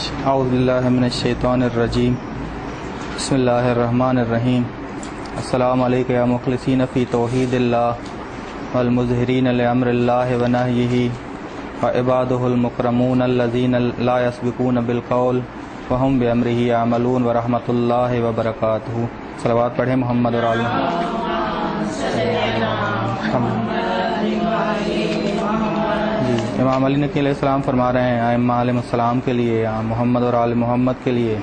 اعوذ باللہ من الشیطان الرجیم بسم اللہ الرحمن الرحیم السلام علیکم یا مخلصین فی توحید اللہ والمظہرین لامر اللہ ونہیہ وعبادہ المکرمون الذین لا یسبقون بالقول وہم بامرہ یعملون ورحمۃ اللہ وبرکاتہ۔ صلوات پڑھیں محمد اور آل محمد۔ امام علی نقی علیہ السلام فرما رہے ہیں ائمہ علیہ السلام کے لیے، محمد اور آل محمد کے لیے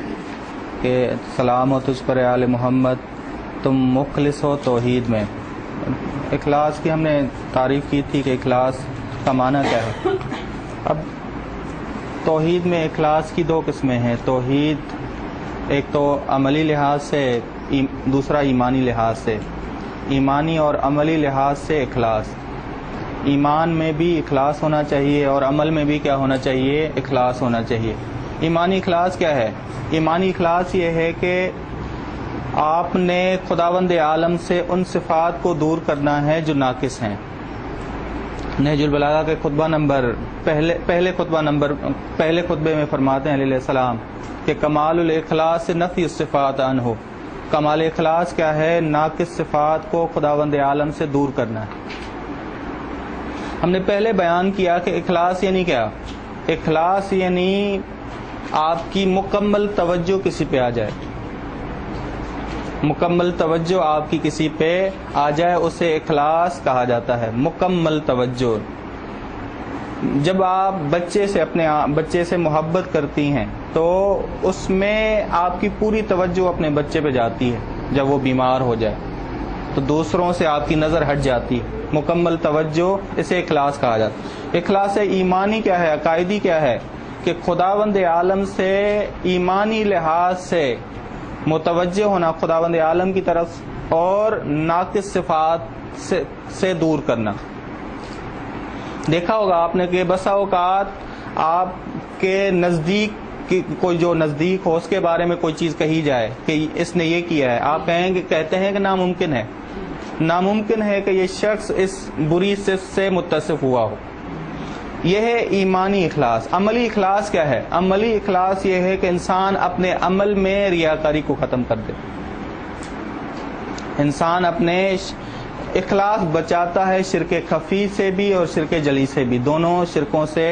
کہ سلام ہو تجھ پر آل محمد، تم مخلص ہو توحید میں۔ اخلاص کی ہم نے تعریف کی تھی کہ اخلاص کا معنی کیا ہے۔ اب توحید میں اخلاص کی دو قسمیں ہیں، توحید ایک تو عملی لحاظ سے، دوسرا ایمانی لحاظ سے۔ ایمانی اور عملی لحاظ سے اخلاص، ایمان میں بھی اخلاص ہونا چاہیے اور عمل میں بھی کیا ہونا چاہیے؟ اخلاص ہونا چاہیے۔ ایمانی اخلاص کیا ہے؟ ایمانی اخلاص یہ ہے کہ آپ نے خداوند عالم سے ان صفات کو دور کرنا ہے جو ناقص ہیں۔ نہج البلاغہ کے پہلے خطبے میں فرماتے ہیں علیہ السلام کہ کمال الاخلاص نفی الصفات عنہ۔ کمال اخلاص کیا ہے؟ ناقص صفات کو خداوند عالم سے دور کرنا ہے۔ ہم نے پہلے بیان کیا کہ اخلاص یعنی کیا؟ اخلاص یعنی آپ کی مکمل توجہ کسی پہ آ جائے، مکمل توجہ آپ کی کسی پہ آ جائے، اسے اخلاص کہا جاتا ہے۔ مکمل توجہ، جب آپ بچے سے محبت کرتی ہیں تو اس میں آپ کی پوری توجہ اپنے بچے پہ جاتی ہے۔ جب وہ بیمار ہو جائے تو دوسروں سے آپ کی نظر ہٹ جاتی ہے، مکمل توجہ، اسے اخلاص کہا جاتا ہے۔ اخلاص ایمانی کیا ہے؟ عقائدی کیا ہے؟ کہ خداوند عالم سے ایمانی لحاظ سے متوجہ ہونا خداوند عالم کی طرف اور ناقص صفات سے دور کرنا۔ دیکھا ہوگا آپ نے کہ بسا اوقات آپ کے نزدیک کوئی جو نزدیک ہو اس کے بارے میں کوئی چیز کہی جائے کہ اس نے یہ کیا ہے، آپ کہتے ہیں کہ ناممکن ہے، ناممکن ہے کہ یہ شخص اس بری صفت سے متصف ہوا ہو۔ یہ ہے ایمانی اخلاص۔ عملی اخلاص کیا ہے؟ عملی اخلاص یہ ہے کہ انسان اپنے عمل میں ریاکاری کو ختم کر دے۔ انسان اپنے اخلاص بچاتا ہے شرک خفی سے بھی اور شرک جلی سے بھی، دونوں شرکوں سے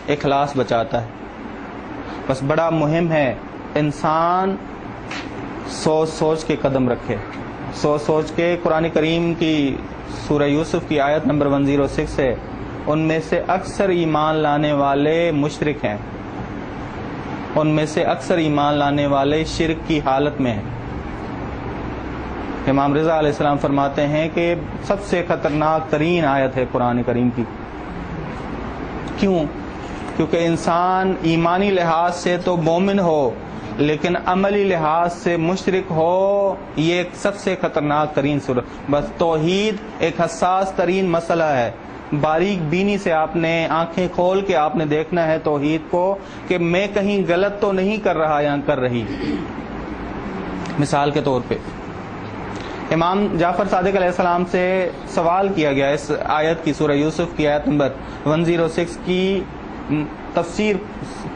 اخلاص بچاتا ہے۔ بس بڑا مہم ہے انسان سوچ سوچ کے قدم رکھے، سوچ سوچ کے۔ قرآن کریم کی سورہ یوسف کی آیت نمبر 106 ہے، ان میں سے اکثر ایمان لانے والے مشرک ہیں، ان میں سے اکثر ایمان لانے والے شرک کی حالت میں ہیں۔ امام رضا علیہ السلام فرماتے ہیں کہ سب سے خطرناک ترین آیت ہے قرآن کریم کی۔ کیوں؟ کیونکہ انسان ایمانی لحاظ سے تو مومن ہو لیکن عملی لحاظ سے مشرک ہو، یہ ایک سب سے خطرناک ترین صورت۔ بس توحید ایک حساس ترین مسئلہ ہے، باریک بینی سے آپ نے آنکھیں کھول کے آپ نے دیکھنا ہے توحید کو کہ میں کہیں غلط تو نہیں کر رہا یا کر رہی۔ مثال کے طور پہ امام جعفر صادق علیہ السلام سے سوال کیا گیا اس آیت کی، سورہ یوسف کی آیت نمبر 106 کی تفسیر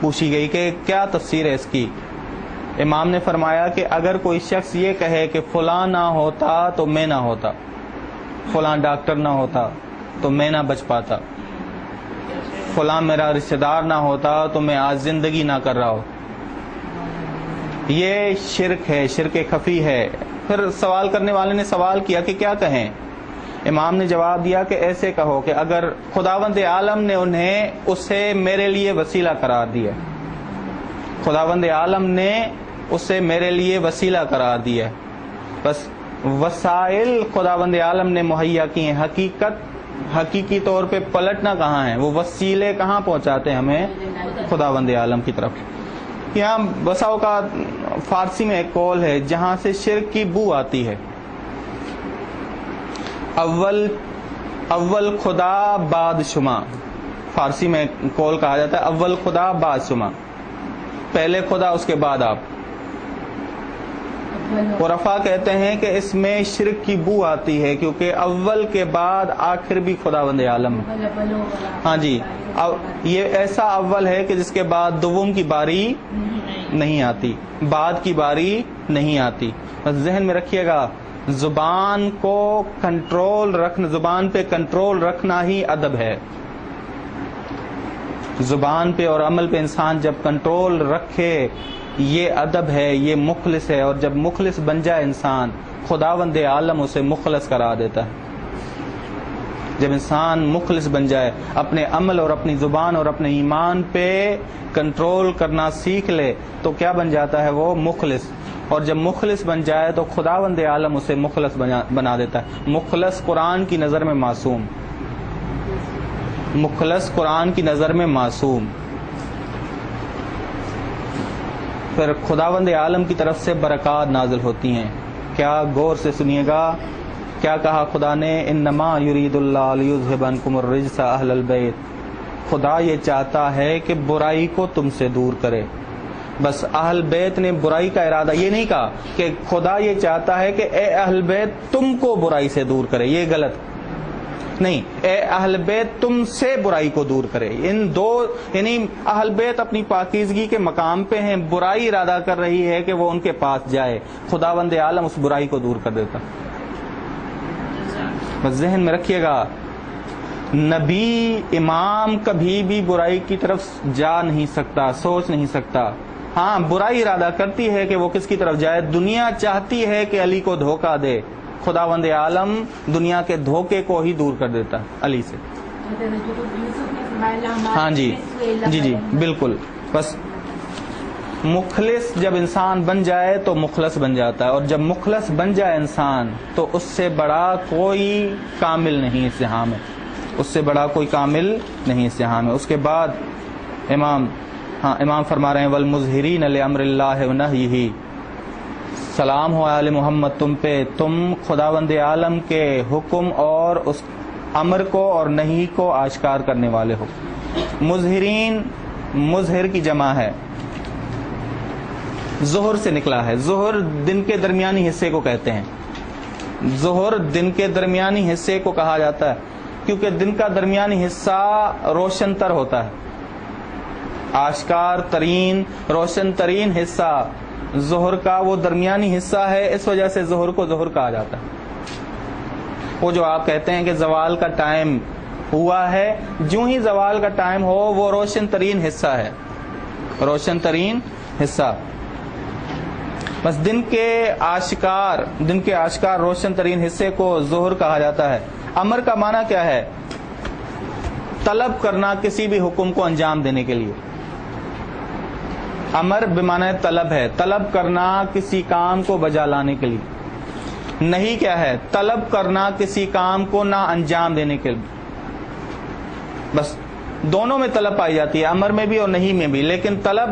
پوچھی گئی کہ کیا تفسیر ہے اس کی۔ امام نے فرمایا کہ اگر کوئی شخص یہ کہے کہ فلاں نہ ہوتا تو میں نہ ہوتا، فلاں ڈاکٹر نہ ہوتا تو میں نہ بچ پاتا، فلاں میرا رشتہ دار نہ ہوتا تو میں آج زندگی نہ کر رہا ہوں، یہ شرک ہے، شرک خفی ہے۔ پھر سوال کرنے والے نے سوال کیا کہ کیا کہیں؟ امام نے جواب دیا کہ ایسے کہو کہ اگر خداوند عالم نے اسے میرے لیے وسیلہ قرار دیا، خداوند عالم نے اسے میرے لیے وسیلہ قرار دیا، بس وسائل خداوند عالم نے مہیا کی ہیں، حقیقی طور پہ پلٹنا کہاں ہے؟ وہ وسیلے کہاں پہنچاتے ہیں ہمیں؟ خداوند عالم کی طرف۔ یہاں بسا اوقات فارسی میں ایک قول ہے جہاں سے شرک کی بو آتی ہے، اول خدا بعد شما۔ فارسی میں قول کہا جاتا ہے اول خدا بعد شما، پہلے خدا اس کے بعد آپ۔ عرفا کہتے ہیں کہ اس میں شرک کی بو آتی ہے، کیونکہ اول کے بعد آخر بھی خداوند عالم ہے۔ ہاں جی، یہ ایسا اول ہے کہ جس کے بعد دوم کی باری نہیں آتی، بعد کی باری نہیں آتی۔ بس ذہن میں رکھیے گا، زبان کو کنٹرول رکھنا، زبان پہ کنٹرول رکھنا ہی ادب ہے۔ زبان پہ اور عمل پہ انسان جب کنٹرول رکھے، یہ ادب ہے، یہ مخلص ہے، اور جب مخلص بن جائے انسان، خداوند عالم اسے مخلص کرا دیتا ہے۔ جب انسان مخلص بن جائے، اپنے عمل اور اپنی زبان اور اپنے ایمان پہ کنٹرول کرنا سیکھ لے، تو کیا بن جاتا ہے وہ؟ مخلص۔ اور جب مخلص بن جائے تو خداوند عالم اسے مخلص بنا دیتا ہے۔ مخلص قرآن کی نظر میں معصوم، مخلص قرآن کی نظر میں معصوم۔ پھر خداوند عالم کی طرف سے برکات نازل ہوتی ہیں۔ کیا؟ غور سے سنیے گا، کیا کہا خدا نے؟ انما یرید اللہ لیذھب عنکم الرجس اہل البیت۔ خدا یہ چاہتا ہے کہ برائی کو تم سے دور کرے۔ بس اہل بیت نے برائی کا ارادہ یہ نہیں کہا کہ خدا یہ چاہتا ہے کہ اے اہل بیت تم کو برائی سے دور کرے، یہ غلط نہیں، اے اہل بیت تم سے برائی کو دور کرے۔ ان دو، یعنی اہل بیت اپنی پاکیزگی کے مقام پہ ہیں، برائی ارادہ کر رہی ہے کہ وہ ان کے پاس جائے، خداوند عالم اس برائی کو دور کر دیتا۔ بس ذہن میں رکھیے گا، نبی امام کبھی بھی برائی کی طرف جا نہیں سکتا، سوچ نہیں سکتا۔ ہاں، برائی ارادہ کرتی ہے کہ وہ کس کی طرف جائے؟ دنیا چاہتی ہے کہ علی کو دھوکہ دے، خداوند عالم دنیا کے دھوکے کو ہی دور کر دیتا علی سے۔ ہاں جی جی جی بالکل۔ بس مخلص جب انسان بن جائے تو مخلص بن جاتا ہے، اور جب مخلص بن جائے انسان تو اس سے بڑا کوئی کامل نہیں اس جہاں میں، اس سے بڑا کوئی کامل نہیں اس جہاں میں۔ اس کے بعد امام فرما رہے ہیں والمظہرین لامر اللہ ونہیہ، سلام ہو آل محمد تم پہ، تم خداوند عالم کے حکم اور اس امر کو اور نہی کو آشکار کرنے والے ہو۔ مظہرین، مظہر کی جمع ہے، ظہر سے نکلا ہے۔ ظہر دن کے درمیانی حصے کو کہتے ہیں، ظہر دن کے درمیانی حصے کو کہا جاتا ہے، کیونکہ دن کا درمیانی حصہ روشن تر ہوتا ہے، آشکار ترین، روشن ترین حصہ ظہر کا وہ درمیانی حصہ ہے، اس وجہ سے ظہر کو ظہر کہا جاتا ہے۔ وہ جو آپ کہتے ہیں کہ زوال کا ٹائم ہوا ہے، جو ہی زوال کا ٹائم ہو وہ روشن ترین حصہ ہے، روشن ترین حصہ۔ بس دن کے آشکار روشن ترین حصے کو ظہر کہا جاتا ہے۔ امر کا معنی کیا ہے؟ طلب کرنا کسی بھی حکم کو انجام دینے کے لیے۔ امر بمعنی طلب ہے، طلب کرنا کسی کام کو بجا لانے کے لیے۔ نہیں کیا ہے؟ طلب کرنا کسی کام کو نہ انجام دینے کے لیے۔ بس دونوں میں طلب پائی جاتی ہے، امر میں بھی اور نہیں میں بھی، لیکن طلب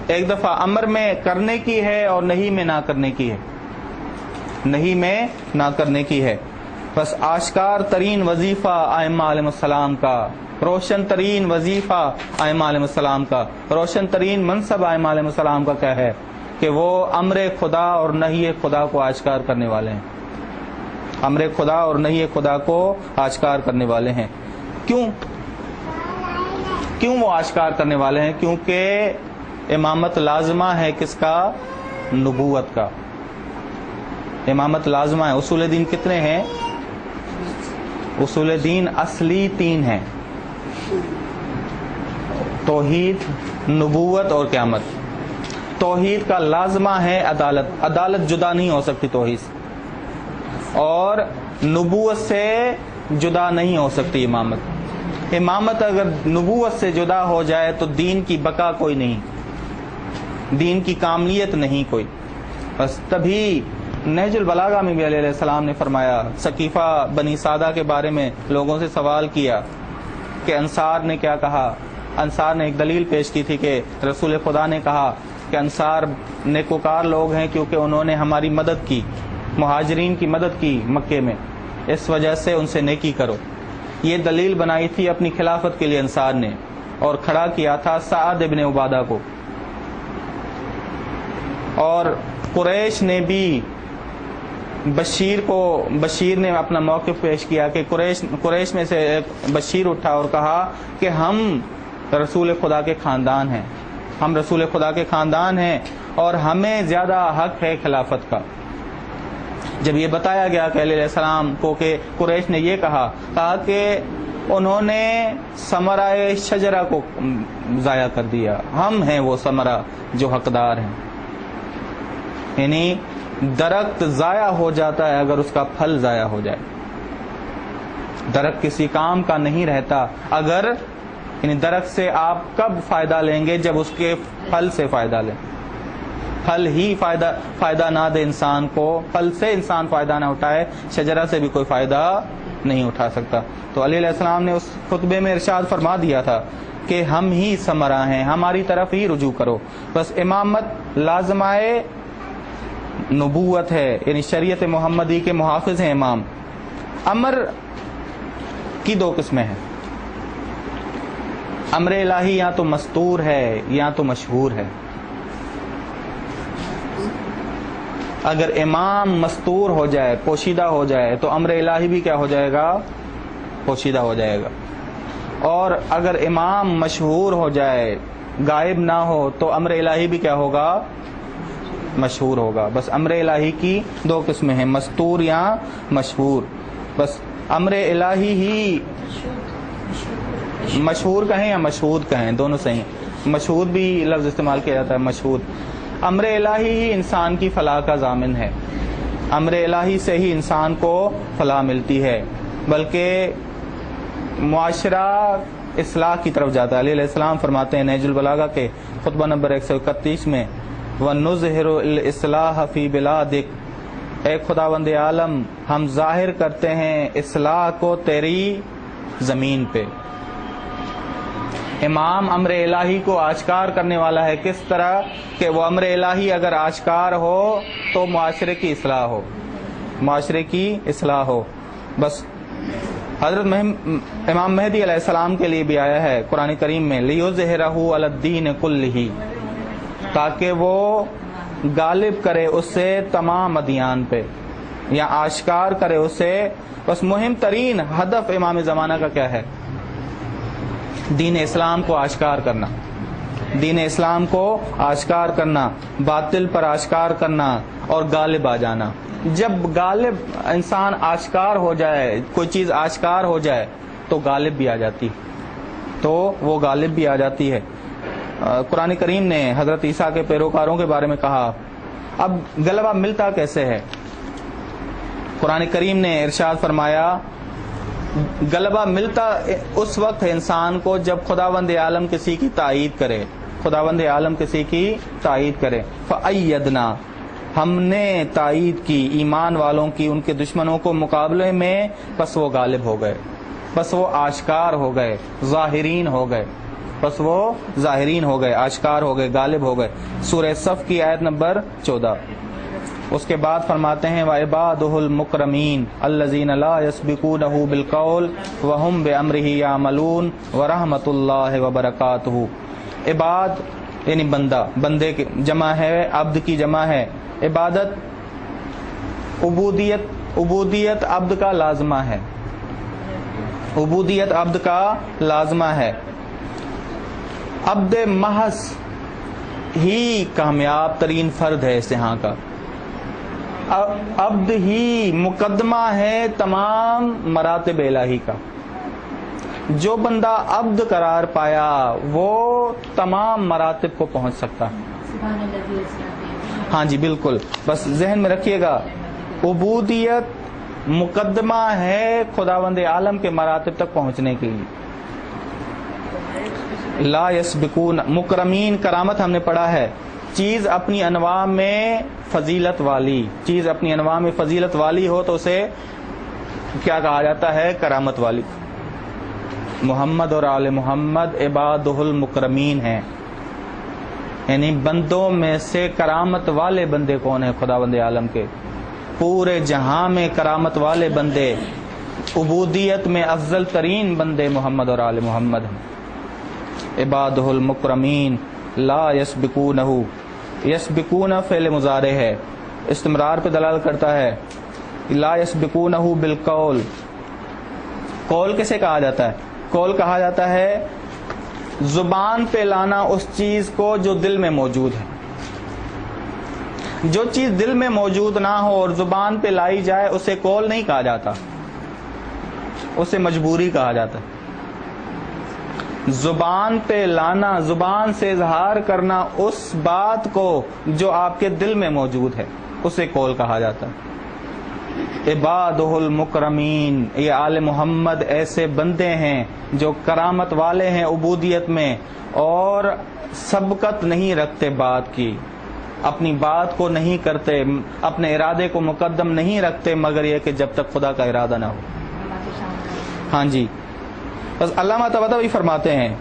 ایک دفعہ امر میں کرنے کی ہے اور نہیں میں نہ کرنے کی ہے، نہیں میں نہ کرنے کی ہے۔ بس آشکار ترین وظیفہ ائمہ علیہ السلام کا، روشن ترین وظیفہ ائمہ علیہ السلام کا، روشن ترین منصب ائمہ علیہ السلام کا کیا ہے؟ کہ وہ امر خدا اور نہی خدا کو آشکار کرنے والے ہیں، امر خدا اور نہی خدا کو آشکار کرنے والے ہیں۔ کیوں وہ آشکار کرنے والے ہیں؟ کیونکہ امامت لازمہ ہے کس کا؟ نبوت کا۔ امامت لازمہ ہے۔ اصول دین کتنے ہیں؟ اصول دین اصلی 3 ہیں، توحید، نبوت اور قیامت۔ توحید کا لازمہ ہے عدالت، عدالت جدا نہیں ہو سکتی توحید سے، اور نبوت سے جدا نہیں ہو سکتی امامت۔ امامت اگر نبوت سے جدا ہو جائے تو دین کی بقا کوئی نہیں، دین کی کاملیت نہیں کوئی۔ بس تبھی نہج البلاغہ میں بھی علیہ السلام نے فرمایا، ثقیفہ بنی سعدہ کے بارے میں لوگوں سے سوال کیا کہ انصار نے کیا کہا۔ انصار نے ایک دلیل پیش کی تھی کہ رسول خدا نے کہا کہ انصار نیکوکار لوگ ہیں کیونکہ انہوں نے ہماری مدد کی، مہاجرین کی مدد کی مکے میں، اس وجہ سے ان سے نیکی کرو۔ یہ دلیل بنائی تھی اپنی خلافت کے لیے انصار نے، اور کھڑا کیا تھا سعد ابن عبادہ کو، اور قریش نے بھی بشیر نے اپنا موقف پیش کیا کہ قریش میں سے ایک بشیر اٹھا اور کہا کہ ہم رسول خدا کے خاندان ہیں، ہم رسول خدا کے خاندان ہیں اور ہمیں زیادہ حق ہے خلافت کا۔ جب یہ بتایا گیا کہ علیہ السلام کو کہ قریش نے یہ کہا کہ انہوں نے ثمرہ شجرہ کو ضائع کر دیا، ہم ہیں وہ ثمرہ جو حقدار ہیں۔ یعنی درخت ضائع ہو جاتا ہے اگر اس کا پھل ضائع ہو جائے، درخت کسی کام کا نہیں رہتا اگر، یعنی درخت سے آپ کب فائدہ لیں گے جب اس کے پھل سے فائدہ لیں، پھل ہی فائدہ نہ دے انسان کو، پھل سے انسان فائدہ نہ اٹھائے، شجرہ سے بھی کوئی فائدہ نہیں اٹھا سکتا۔ تو علیہ السلام نے اس خطبے میں ارشاد فرما دیا تھا کہ ہم ہی ثمرہ ہیں، ہماری طرف ہی رجوع کرو۔ بس امامت لازمہ نبوت ہے، یعنی شریعت محمدی کے محافظ ہیں امام۔ امر کی دو قسمیں ہیں، امر الہی یا تو مستور ہے یا تو مشہور ہے۔ اگر امام مستور ہو جائے، پوشیدہ ہو جائے، تو امر الہی بھی کیا ہو جائے گا؟ پوشیدہ ہو جائے گا۔ اور اگر امام مشہور ہو جائے، غائب نہ ہو، تو امر الہی بھی کیا ہوگا؟ مشہور ہوگا۔ بس امر الہی کی دو قسمیں ہیں، مستور یا مشہور۔ بس امر الہی ہی، مشہور کہیں یا مشہود کہیں، دونوں صحیح ہیں، مشہود بھی لفظ استعمال کیا جاتا ہے، مشہود۔ امر الہی ہی انسان کی فلاح کا ضامن ہے، امر الہی سے ہی انسان کو فلاح ملتی ہے، بلکہ معاشرہ اصلاح کی طرف جاتا ہے۔ علیہ السلام فرماتے ہیں نہج البلاغہ کے خطبہ نمبر 131 میں، وَنُظْهِرُ الْإِصْلَاحَ فِي بِلَادِكَ، اے خداوند عالم ہم ظاہر کرتے ہیں اصلاح کو تیری زمین پہ۔ امام امر الہی کو آشکار کرنے والا ہے، کس طرح کہ وہ امر الہی اگر آشکار ہو تو معاشرے کی اصلاح ہو، معاشرے کی اصلاح ہو۔ بس حضرت امام مہدی علیہ السلام کے لیے بھی آیا ہے قرآن کریم میں، لِيُظْهِرَهُ عَلَى الدِّينِ كُلِّهِ، تاکہ وہ غالب کرے اس سے تمام ادیان پہ، یا آشکار کرے اسے۔ بس مہم ترین ہدف امام زمانہ کا کیا ہے؟ دین اسلام کو آشکار کرنا، دین اسلام کو آشکار کرنا، باطل پر آشکار کرنا اور غالب آ جانا۔ جب غالب انسان آشکار ہو جائے، کوئی چیز آشکار ہو جائے تو غالب بھی آ جاتی، تو وہ غالب بھی آ جاتی ہے۔ قرآن کریم نے حضرت عیسیٰ کے پیروکاروں کے بارے میں کہا، اب غلبہ ملتا کیسے ہے؟ قرآن کریم نے ارشاد فرمایا غلبہ ملتا اس وقت ہے انسان کو جب خداوند عالم کسی کی تائید کرے، خداوند عالم کسی کی تائید کرے۔ فَأَيَّدْنَا، ہم نے تائید کی ایمان والوں کی ان کے دشمنوں کو مقابلے میں، پس وہ غالب ہو گئے، پس وہ آشکار ہو گئے، ظاہرین ہو گئے، پس وہ ظاہرین ہو گئے، آشکار ہو گئے، غالب ہو گئے۔ سورہ صف کی آیت نمبر 14۔ اس کے بعد فرماتے ہیں وَعِبَادُهُ الْمُكْرَمِينَ الَّذِينَ لَا يَسْبِقُونَهُ بِالْقَوْلِ وَهُمْ بِأَمْرِهِ يَعْمَلُونَ وَرَحْمَةُ اللَّهِ وَبَرَكَاتُهُ۔ عباد یعنی بندہ، بندے کی جمع ہے، عبد کی جمع ہے۔ عبادت عبودیت عبد کا لازمہ ہے، عبودیت عبد کا لازمہ ہے۔ عبد محض ہی کامیاب ترین فرد ہے اس یہاں کا، عبد ہی مقدمہ ہے تمام مراتب الہی کا۔ جو بندہ عبد قرار پایا وہ تمام مراتب کو پہنچ سکتا ہے۔ ہاں جی بالکل، بس ذہن میں رکھیے گا، عبودیت مقدمہ ہے خداوند عالم کے مراتب تک پہنچنے کے لیے۔ لا یسبقون، مکرمین کرامت ہم نے پڑھا ہے، چیز اپنی انواع میں فضیلت والی، چیز اپنی انواع میں فضیلت والی ہو تو اسے کیا کہا جاتا ہے؟ کرامت والی۔ محمد اور آل محمد عبادہ المکرمین ہیں، یعنی بندوں میں سے کرامت والے بندے کون ہیں؟ خداوند عالم کے۔ پورے جہاں میں کرامت والے بندے، عبودیت میں افضل ترین بندے محمد اور آل محمد ہیں۔ عبادہ المکرمین لا یسبقونہ، یسبقون فعل مضارع ہے، استمرار پہ دلالت کرتا ہے. لا یسبقونہ بالقول، قول کسے کہا جاتا ہے؟ قول کہا جاتا ہے زبان پہ لانا اس چیز کو جو دل میں موجود ہے. جو چیز دل میں موجود نہ ہو اور زبان پہ لائی جائے اسے قول نہیں کہا جاتا، اسے مجبوری کہا جاتا ہے. زبان پہ لانا، زبان سے اظہار کرنا اس بات کو جو آپ کے دل میں موجود ہے، اسے قول کہا جاتا ہے. عبادہ المکرمین، یہ آل محمد ایسے بندے ہیں جو کرامت والے ہیں عبودیت میں، اور سبقت نہیں رکھتے بات کی، اپنی بات کو نہیں کرتے، اپنے ارادے کو مقدم نہیں رکھتے مگر یہ کہ جب تک خدا کا ارادہ نہ ہو. ہاں جی، بس علامہ طباطبائی فرماتے ہیں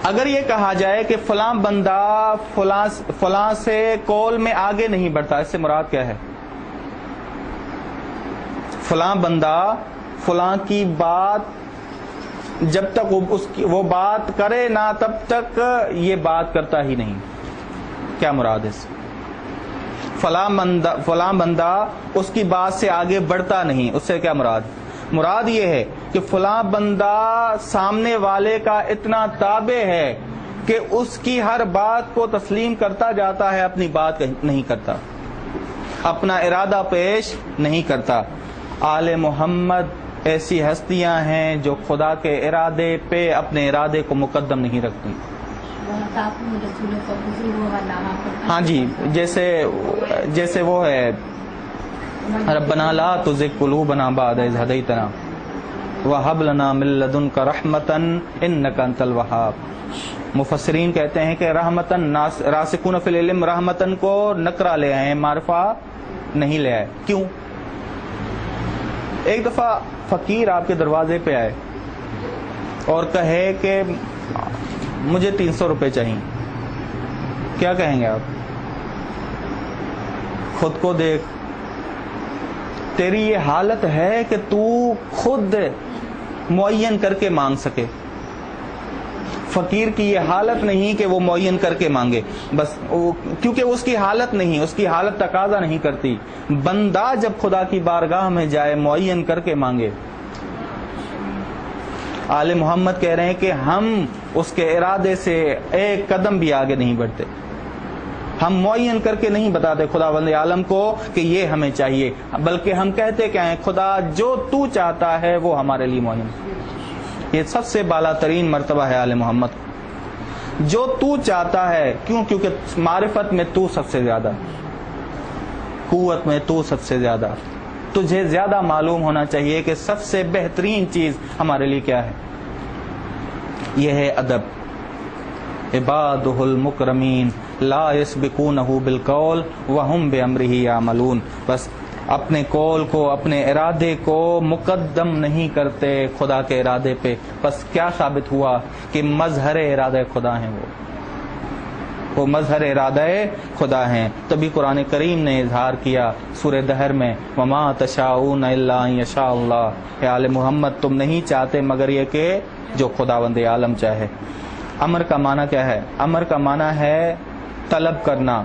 اگر یہ کہا جائے کہ فلاں بندہ فلاں سے قول میں آگے نہیں بڑھتا، اس سے مراد کیا ہے؟ فلاں بندہ فلاں کی بات جب تک وہ بات کرے نہ تب تک یہ بات کرتا ہی نہیں. کیا مراد ہے؟ فلاں بندہ اس کی بات سے آگے بڑھتا نہیں، اس سے کیا مراد؟ مراد یہ ہے کہ فلاں بندہ سامنے والے کا اتنا تابع ہے کہ اس کی ہر بات کو تسلیم کرتا جاتا ہے، اپنی بات نہیں کرتا، اپنا ارادہ پیش نہیں کرتا. آل محمد ایسی ہستیاں ہیں جو خدا کے ارادے پہ اپنے ارادے کو مقدم نہیں رکھتی. ہاں جی، جیسے وہ ہے ربنا لا تزغ قلوبنا بعد اذ ہدیتنا وہب لنا من لدنک رحمتا انک انت الوہاب. مفسرین کہتے ہیں کہ رحمتن، راسخون فی العلم رحمتن کو نکرہ لے آئے ہیں، معرفہ نہیں لے آئے. کیوں؟ ایک دفعہ فقیر آپ کے دروازے پہ آئے اور کہے کہ مجھے 300 روپے چاہیے، کیا کہیں گے آپ؟ خود کو دیکھ، تیری یہ حالت ہے کہ تو خود معین کر کے مانگ سکے. فقیر کی یہ حالت نہیں کہ وہ معین کر کے مانگے، بس کیونکہ اس کی حالت نہیں، اس کی حالت تقاضا نہیں کرتی. بندہ جب خدا کی بارگاہ میں جائے معین کر کے مانگے. آل محمد کہہ رہے ہیں کہ ہم اس کے ارادے سے ایک قدم بھی آگے نہیں بڑھتے، ہم معین کر کے نہیں بتاتے خداوند عالم کو کہ یہ ہمیں چاہیے، بلکہ ہم کہتے کیا ہیں؟ خدا جو تو چاہتا ہے وہ ہمارے لیے معین. یہ سب سے بالا ترین مرتبہ ہے آل محمد، جو تو چاہتا ہے. کیوں؟ کیونکہ معرفت میں تو سب سے زیادہ، قوت میں تو سب سے زیادہ، تجھے زیادہ معلوم ہونا چاہیے کہ سب سے بہترین چیز ہمارے لیے کیا ہے. یہ ہے ادب. عبادہ المکرمین لا یسبقونہ بالقول وہم بامرہ یعملون. بس اپنے قول کو، اپنے ارادے کو مقدم نہیں کرتے خدا کے ارادے پہ. بس کیا ثابت ہوا؟ کہ مظہر ارادہ خدا ہیں، وہ مظہر ارادہ خدا ہیں. تبھی قرآن کریم نے اظہار کیا سورہ دہر میں وما تشاؤون الا ان یشاء اللہ. اے آل محمد تم نہیں چاہتے مگر یہ کہ جو خداوند عالم چاہے. امر کا معنی کیا ہے؟ امر کا معنی ہے طلب کرنا،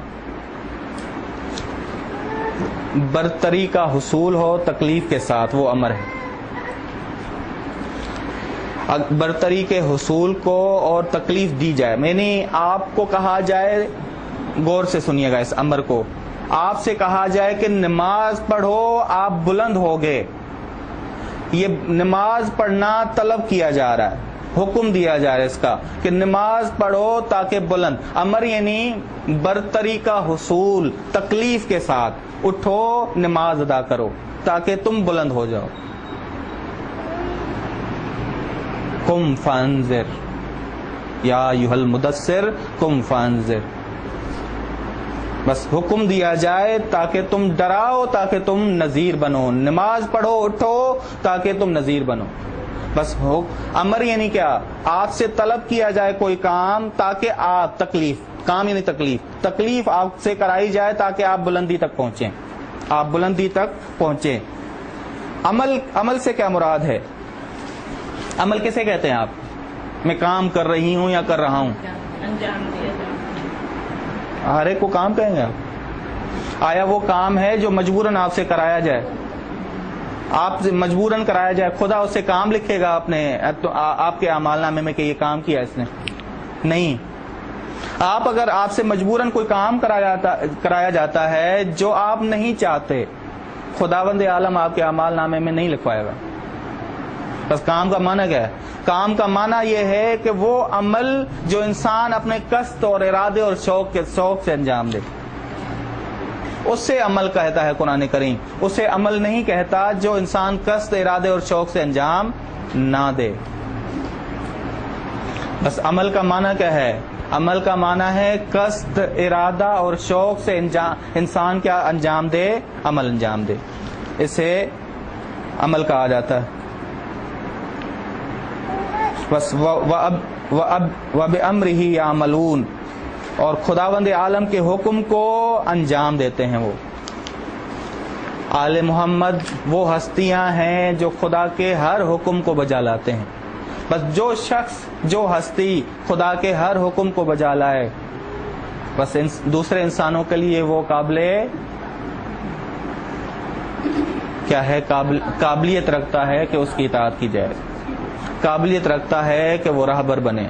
برتری کا حصول ہو تکلیف کے ساتھ، وہ امر ہے. برتری کے حصول کو اور تکلیف دی جائے، یعنی آپ کو کہا جائے، غور سے سنیے گا اس امر کو، آپ سے کہا جائے کہ نماز پڑھو، آپ بلند ہوگے. یہ نماز پڑھنا طلب کیا جا رہا ہے، حکم دیا جا رہا ہے اس کا کہ نماز پڑھو تاکہ بلند. امر یعنی برتری کا حصول تکلیف کے ساتھ، اٹھو نماز ادا کرو تاکہ تم بلند ہو جاؤ. قم فانذر یا ایھا المدثر قم فانذر. بس حکم دیا جائے تاکہ تم ڈراؤ، تاکہ تم نذیر بنو. نماز پڑھو، اٹھو تاکہ تم نذیر بنو. بس امر یعنی کیا؟ آپ سے طلب کیا جائے کوئی کام تاکہ آپ تکلیف، کام یعنی تکلیف آپ سے کرائی جائے تاکہ آپ بلندی تک پہنچیں، آپ بلندی تک پہنچیں. عمل سے کیا مراد ہے؟ عمل کسے کہتے ہیں آپ؟ میں کام کر رہی ہوں یا کر رہا ہوں، ہر ایک کو کام کہیں گے آپ؟ آیا وہ کام ہے جو مجبوراً آپ سے کرایا جائے؟ آپ سے مجبوراً کرایا جائے، خدا اس سے کام لکھے گا آپ کے اعمال نامے میں کہ یہ کام کیا اس نے؟ نہیں۔ اگر آپ سے مجبوراً کوئی کام کرایا جاتا ہے جو آپ نہیں چاہتے، خداوند عالم آپ کے اعمال نامے میں نہیں لکھوائے گا۔ بس کام کا معنی کیا ہے؟ کام کا معنی یہ ہے کہ وہ عمل جو انسان اپنے قصد اور ارادے اور شوق سے انجام دے، اس سے عمل کہتا ہے قرآن کریم۔ اسے عمل نہیں کہتا جو انسان قصد، ارادے اور شوق سے انجام نہ دے۔ بس عمل کا معنی کیا ہے؟ عمل کا معنی ہے قصد، ارادہ اور شوق سے انسان کیا انجام دے؟ عمل انجام دے، اسے عمل کہا جاتا ہے۔ بس وَبِأَمْرِهِ يَعْمَلُونَ، اور خداوند عالم کے حکم کو انجام دیتے ہیں وہ۔ آل محمد وہ ہستیاں ہیں جو خدا کے ہر حکم کو بجا لاتے ہیں۔ بس جو شخص، جو ہستی خدا کے ہر حکم کو بجا لائے، بس دوسرے انسانوں کے لیے وہ کیا ہے؟ قابلیت رکھتا ہے کہ اس کی اطاعت کی جائے، قابلیت رکھتا ہے کہ وہ راہبر بنے،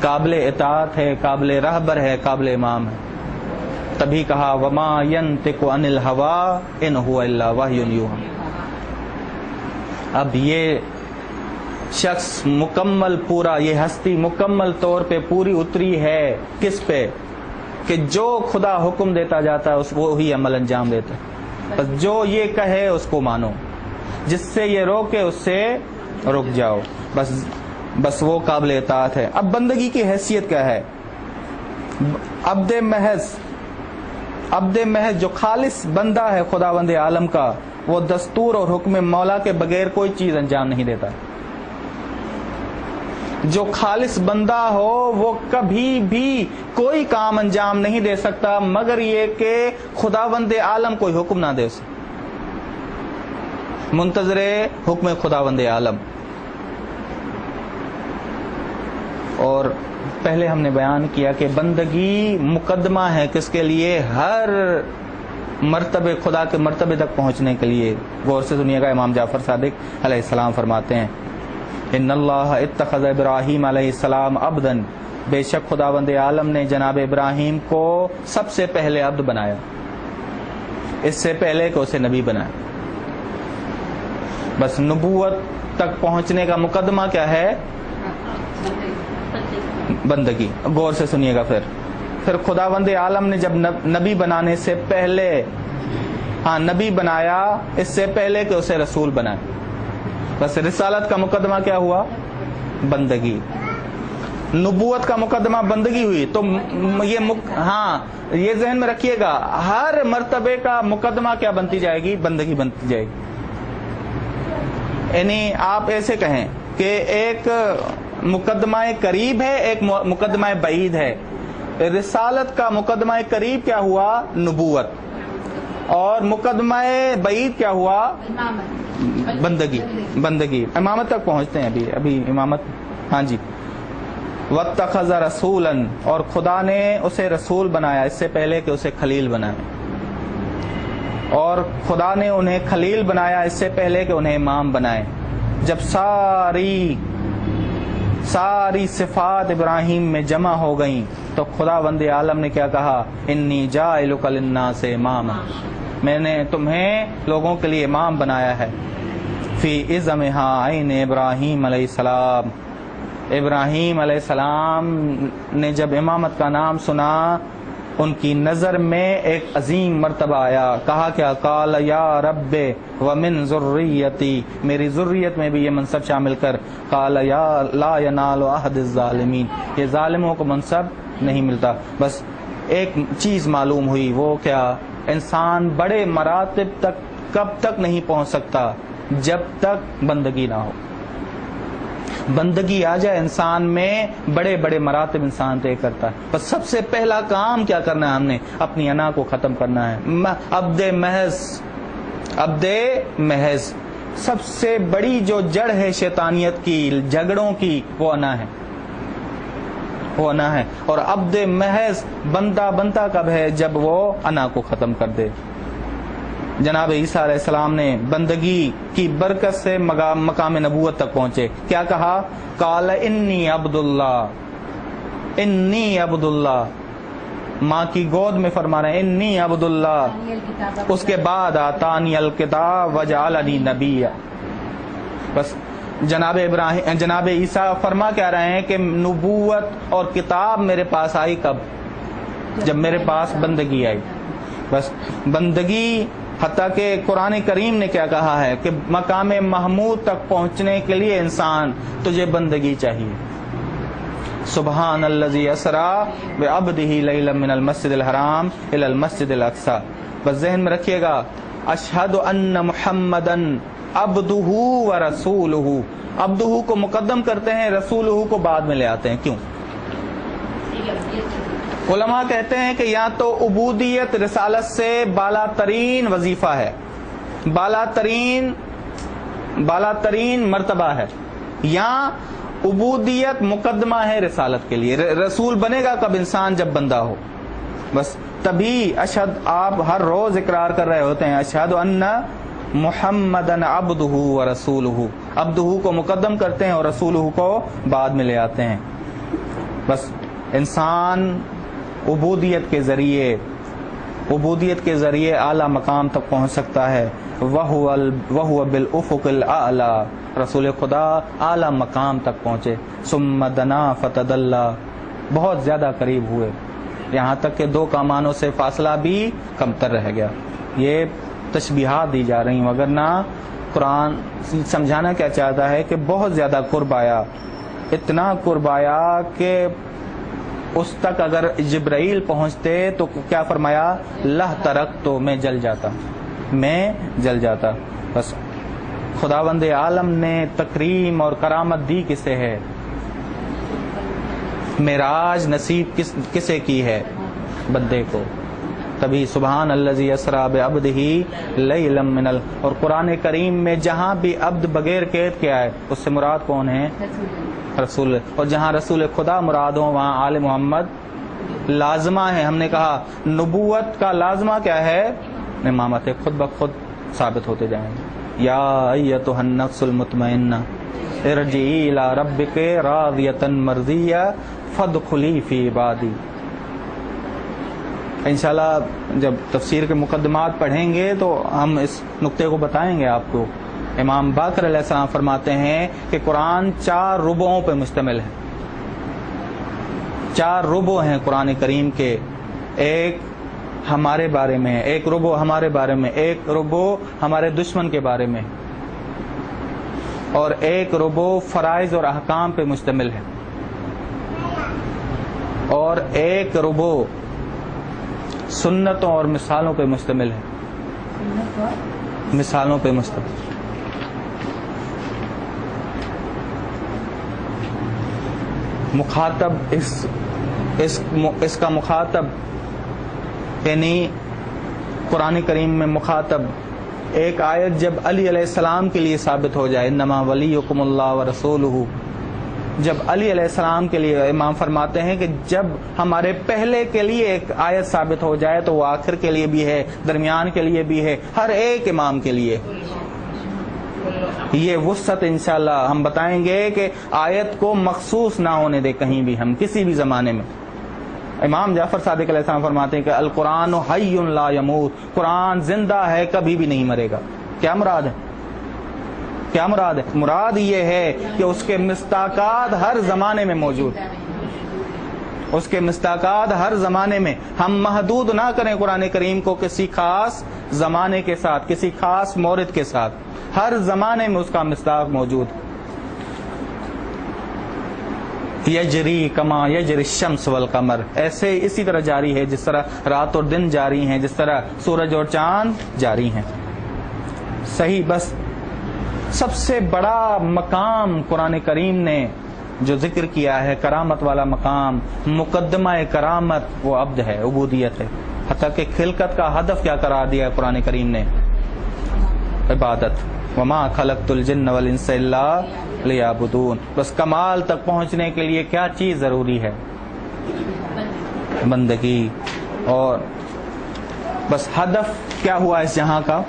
قابل اطاعت ہے، قابل راہبر ہے، قابل امام ہے۔ تبھی کہا وما ينطق عن الهوى ان هو الا وحی یوحى۔ اب یہ شخص مکمل، پورا، یہ ہستی مکمل طور پہ پوری اتری ہے کس پہ؟ کہ جو خدا حکم دیتا جاتا ہے وہی عمل انجام دیتا ہے۔ بس جو یہ کہے اس کو مانو، جس سے یہ روکے اس سے رک جاؤ، بس وہ قابل اطاعت ہے۔ اب بندگی کی حیثیت کیا ہے؟ عبد محض جو خالص بندہ ہے خداوند عالم کا، وہ دستور اور حکم مولا کے بغیر کوئی چیز انجام نہیں دیتا۔ جو خالص بندہ ہو وہ کبھی بھی کوئی کام انجام نہیں دے سکتا مگر یہ کہ خداوند عالم کوئی حکم نہ دے اسے، منتظر حکم خداوند عالم۔ اور پہلے ہم نے بیان کیا کہ بندگی مقدمہ ہے کس کے لیے؟ ہر مرتبے، خدا کے مرتبے تک پہنچنے کے لیے۔ غور سے سنیے گا، امام جعفر صادق علیہ السلام فرماتے ہیں ان اللہ اتخذ ابراہیم علیہ السلام عبدا، بے شک خداوند عالم نے جناب ابراہیم کو سب سے پہلے عبد بنایا، اس سے پہلے کہ اسے نبی بنایا۔ بس نبوت تک پہنچنے کا مقدمہ کیا ہے؟ بندگی۔ غور سے سنیے گا، پھر خداوند عالم نے جب نبی بنانے سے پہلے، نبی بنایا اس سے پہلے کہ اسے رسول بنایا۔ بس رسالت کا مقدمہ کیا ہوا؟ بندگی۔ نبوت کا مقدمہ بندگی ہوئی۔ تو یہ ذہن میں رکھیے گا، ہر مرتبے کا مقدمہ کیا بنتی جائے گی؟ بندگی بنتی جائے گی۔ یعنی آپ ایسے کہیں کہ ایک مقدمہ قریب ہے، ایک مقدمہ بعید ہے۔ رسالت کا مقدمہ قریب کیا ہوا؟ نبوت۔ اور مقدمہ بعید کیا ہوا؟ بندگی۔ امامت تک پہنچتے ہیں ابھی امامت۔ جی۔ واتخذ رسولا، اور خدا نے اسے رسول بنایا اس سے پہلے کہ اسے خلیل بنایا، اور خدا نے انہیں خلیل بنایا اس سے پہلے کہ انہیں امام بنائے۔ جب ساری صفات ابراہیم میں جمع ہو گئیں تو خداوند عالم نے کیا کہا؟ انی جاعلک للناس اماما، میں نے تمہیں لوگوں کے لیے امام بنایا ہے۔ فی اعظمھا عین ابراہیم علیہ السلام، ابراہیم علیہ السلام نے جب امامت کا نام سنا ان کی نظر میں ایک عظیم مرتبہ آیا۔ کہا کیا؟ قال یا رب ومن ذریتی، میری ذریت میں بھی یہ منصب شامل کر۔ قال یا لا ینال عہد الظالمین، یہ ظالموں کو منصب نہیں ملتا۔ بس ایک چیز معلوم ہوئی، وہ کیا؟ انسان بڑے مراتب تک کب تک نہیں پہنچ سکتا؟ جب تک بندگی نہ ہو۔ بندگی آ جائے انسان میں، بڑے بڑے مراتب انسان طے کرتا ہے۔ بس سب سے پہلا کام کیا کرنا ہے؟ ہم نے اپنی انا کو ختم کرنا ہے۔ عبد محض، سب سے بڑی جو جڑ ہے شیطانیت کی، جھگڑوں کی، وہ انا ہے۔ ہونا ہے، اور عبد محض بندہ بنتا کب ہے؟ جب وہ انا کو ختم کر دے۔ جناب عیسیٰ علیہ السلام نے بندگی کی برکت سے مقام نبوت تک پہنچے۔ کیا کہا؟ قال انی عبد اللہ، انی عبد اللہ، ماں کی گود میں فرما رہے ہیں انی عبد اللہ۔ اس کے بعد آتانی الکتاب وجعلنی نبیا۔ بس جناب عیسیٰ فرما کیا رہے ہیں کہ نبوت اور کتاب میرے پاس آئی کب؟ جب میرے پاس بندگی آئی۔ بس بندگی، حتیٰ کہ قرآن کریم نے کیا کہا ہے کہ مقام محمود تک پہنچنے کے لیے انسان تجھے بندگی چاہیے۔ سبحان الذی اسری بعبدہ لیلا من المسجد الحرام الی المسجد الاقصی۔ بس ذہن میں رکھیے گا، اشہد ان محمدن عبدہ ورسولہ، عبدہ کو مقدم کرتے ہیں، رسولہ کو بعد میں لے آتے ہیں۔ کیوں؟ علماء کہتے ہیں کہ یا تو عبودیت رسالت سے بالا ترین وظیفہ ہے، بالا ترین مرتبہ ہے، یا عبودیت مقدمہ ہے رسالت کے لیے۔ رسول بنے گا کب؟ انسان جب بندہ ہو، بس تبھی اشہد، آپ ہر روز اقرار کر رہے ہوتے ہیں اشہد ان محمدن عبدہ ورسولہ، عبدہ کو مقدم کرتے ہیں اور رسولہ کو بعد میں لے آتے ہیں۔ بس انسان عبودیت کے ذریعے اعلیٰ مقام تک پہنچ سکتا ہے۔ وَهُوَ بِالْأُفُقِ الْأَعْلَى، رسول خدا اعلیٰ مقام تک پہنچے۔ ثُمَّ دَنَا فَتَدَلَّى، بہت زیادہ قریب ہوئے، یہاں تک کہ دو کامانوں سے فاصلہ بھی کمتر رہ گیا۔ یہ تشبیہات دی جا رہی ہیں، وگرنہ قرآن سمجھانا کیا چاہتا ہے کہ بہت زیادہ قرب آیا، اتنا قرب آیا کہ اس تک اگر جبرائیل پہنچتے تو کیا فرمایا؟ لہ ترک، تو میں جل جاتا۔ بس خداوند عالم نے تکریم اور کرامت دی کسے ہے؟ معراج نصیب کسے کی ہے؟ بندے کو۔ تبھی سبحان الذی اسری بعبدہ لیلا من اور قرآن کریم میں جہاں بھی عبد بغیر قید کیا ہے، اس سے مراد کون ہے؟ رسول۔ اور جہاں رسول خدا مراد ہو وہاں آل محمد لازمہ ہے۔ ہم نے کہا نبوت کا لازمہ کیا ہے؟ امامت، خود بخود ثابت ہوتے جائیں گے۔ یا ایتھا النفس المطمئنہ ارجعی الی ربک راضیۃ مرضیہ فادخلی فی عبادی۔ انشاءاللہ جب تفسیر کے مقدمات پڑھیں گے تو ہم اس نقطے کو بتائیں گے آپ کو۔ امام باقر علیہ السلام فرماتے ہیں کہ قرآن 4 ربعوں پہ مشتمل ہے، 4 ربع ہیں قرآن کریم کے، ایک ہمارے بارے میں، ایک ربع ہمارے بارے میں، ایک ربع ہمارے دشمن کے بارے میں، اور ایک ربع فرائض اور احکام پہ مشتمل ہے، اور ایک ربع سنتوں اور مثالوں پہ مشتمل ہے، مثالوں پہ مشتمل۔ مخاطب اس کا مخاطب یعنی قرآن کریم میں مخاطب ایک آیت جب علی علیہ السلام کے لیے ثابت ہو جائے، انما ولیکم اللہ ورسولہ، جب علی علیہ السلام کے لیے، امام فرماتے ہیں کہ جب ہمارے پہلے کے لیے ایک آیت ثابت ہو جائے تو وہ آخر کے لیے بھی ہے، درمیان کے لیے بھی ہے، ہر ایک امام کے لیے۔ یہ وسعت انشاءاللہ ہم بتائیں گے کہ آیت کو مخصوص نہ ہونے دے کہیں بھی، ہم کسی بھی زمانے میں۔ امام جعفر صادق علیہ السلام فرماتے ہیں کہ القرآن حی لا یموت، قرآن زندہ ہے کبھی بھی نہیں مرے گا۔ کیا مراد ہے؟ کیا مراد ہے؟ مراد یہ ہے کہ اس کے مصداقات ہر زمانے میں موجود، اس کے مصداقات ہر زمانے میں۔ ہم محدود نہ کریں قرآن کریم کو کسی خاص زمانے کے ساتھ، کسی خاص مورد کے ساتھ، ہر زمانے میں اس کا مصداق موجود۔ یجری کما یجری الشمس والقمر، ایسے اسی طرح جاری ہے جس طرح رات اور دن جاری ہیں، جس طرح سورج اور چاند جاری ہیں۔ صحیح۔ بس سب سے بڑا مقام قرآن کریم نے جو ذکر کیا ہے، کرامت والا مقام، مقدمہ کرامت، وہ عبد ہے، عبودیت ہے۔ حتیٰ کہ خلقت کا ہدف کیا قرار دیا ہے قرآن کریم نے؟ عبادت۔ وما خلقت الجن والانس الا لیعبدون۔ بس کمال تک پہنچنے کے لیے کیا چیز ضروری ہے؟ بندگی، اور بس ہدف کیا ہوا اس جہاں کا؟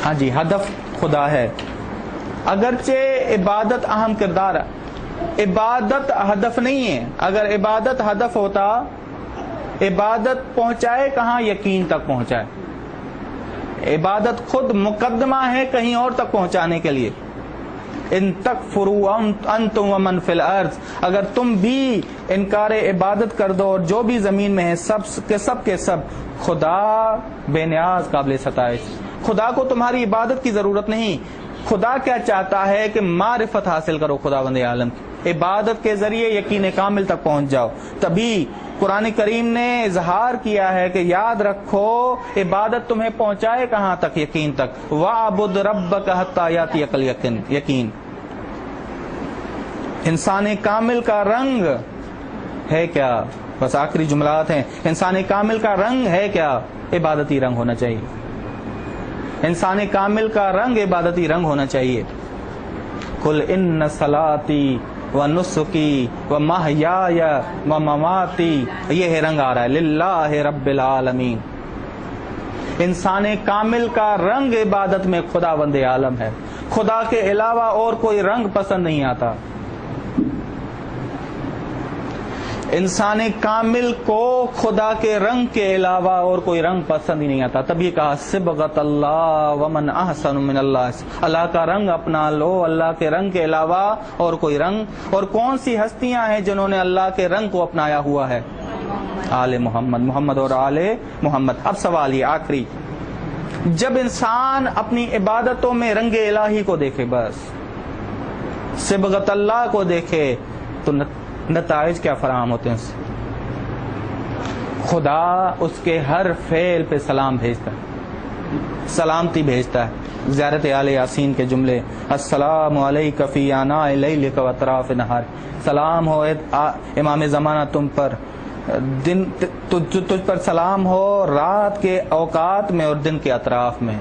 ہاں جی، ہدف خدا ہے. اگرچہ عبادت اہم کردار ہے، عبادت ہدف نہیں ہے. اگر عبادت ہدف ہوتا، عبادت پہنچائے کہاں؟ یقین تک پہنچائے. عبادت خود مقدمہ ہے کہیں اور تک پہنچانے کے لیے. ان تکفروا انتم ومن فی الارض، اگر تم بھی انکار عبادت کر دو اور جو بھی زمین میں ہے سب کے سب، خدا بے نیاز قابل ستائش. خدا کو تمہاری عبادت کی ضرورت نہیں. خدا کیا چاہتا ہے کہ معرفت حاصل کرو خداوند عالم کی، عبادت کے ذریعے یقین کامل تک پہنچ جاؤ. تبھی قرآن کریم نے اظہار کیا ہے کہ یاد رکھو عبادت تمہیں پہنچائے کہاں تک؟ یقین تک. وَاعْبُدْ رَبَّكَ حَتَّىٰ يَأْتِيَكَ الْيَقِينُ. یقین انسان کامل کا رنگ ہے کیا؟ بس آخری جملات ہیں. انسان کامل کا رنگ ہے کیا؟ عبادتی رنگ ہونا چاہیے. انسان کامل کا رنگ عبادتی رنگ ہونا چاہیے. قُلْ إِنَّ صَلَاتِي وَنُسُكِي وَمَحْيَايَ وَمَمَاتِي، یہ ہے رنگ آ رہا ہے للہ رب العالمین. انسان کامل کا رنگ عبادت میں خداوند عالم ہے. خدا کے علاوہ اور کوئی رنگ پسند نہیں آتا. انسان کامل کو خدا کے رنگ کے علاوہ اور کوئی رنگ پسند ہی نہیں آتا. تبھی کہا صبغۃ اللہ ومن احسن من اللہ، اللہ کا رنگ اپنا لو، اللہ کے رنگ کے علاوہ اور کوئی رنگ. اور کون سی ہستیاں ہیں جنہوں نے اللہ کے رنگ کو اپنایا ہوا ہے؟ آل محمد، محمد اور آل محمد. اب سوال یہ آخری، جب انسان اپنی عبادتوں میں رنگ الہی کو دیکھے، بس صبغۃ اللہ کو دیکھے، تو نتائج کیا فراہم ہوتے ہیں؟ خدا اس کے ہر فعل پہ سلام بھیجتا ہے، سلامتی بھیجتا ہے. زیارت آل یاسین کے جملے، السلام علیک فی آناء لیلک و اطراف نہار، سلام ہو امام زمانہ تم پر، دن تجھ پر سلام ہو رات کے اوقات میں اور دن کے اطراف میں.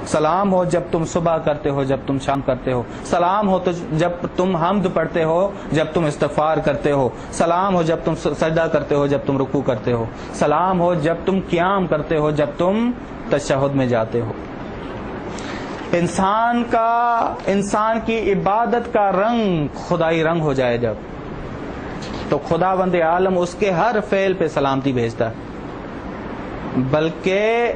سلام ہو جب تم صبح کرتے ہو، جب تم شام کرتے ہو. سلام ہو جب تم حمد پڑھتے ہو، جب تم استغفار کرتے ہو. سلام ہو جب تم سجدہ کرتے ہو، جب تم رکوع کرتے ہو. سلام ہو جب تم قیام کرتے ہو، جب تم تشہد میں جاتے ہو. انسان کی عبادت کا رنگ خدائی رنگ ہو جائے جب، تو خداوند عالم اس کے ہر فعل پہ سلامتی بھیجتا ہے. بلکہ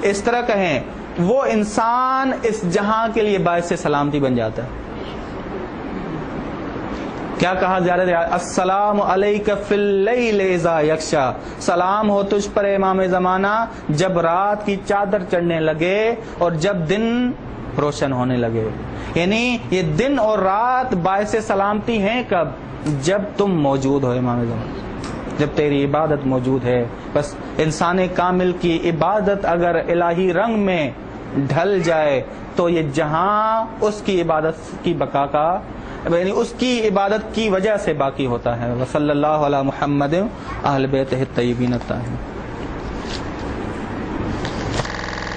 اس طرح کہیں، وہ انسان اس جہاں کے لیے باعث سلامتی بن جاتا ہے. کیا کہا زیارت؟ السلام علیک فی اللیل اذا یغشی، سلام ہو تجھ پر امام زمانہ جب رات کی چادر چڑھنے لگے اور جب دن روشن ہونے لگے. یعنی یہ دن اور رات باعث سلامتی ہیں کب؟ جب تم موجود ہو امام زمانہ، جب تیری عبادت موجود ہے. بس انسان کامل کی عبادت اگر الہی رنگ میں ڈھل جائے تو یہ جہاں اس کی عبادت کی بقا کا، یعنی اس کی عبادت کی وجہ سے باقی ہوتا ہے. وصلی اللہ علی محمد اہل بیتہ الطیبین الطاہرین.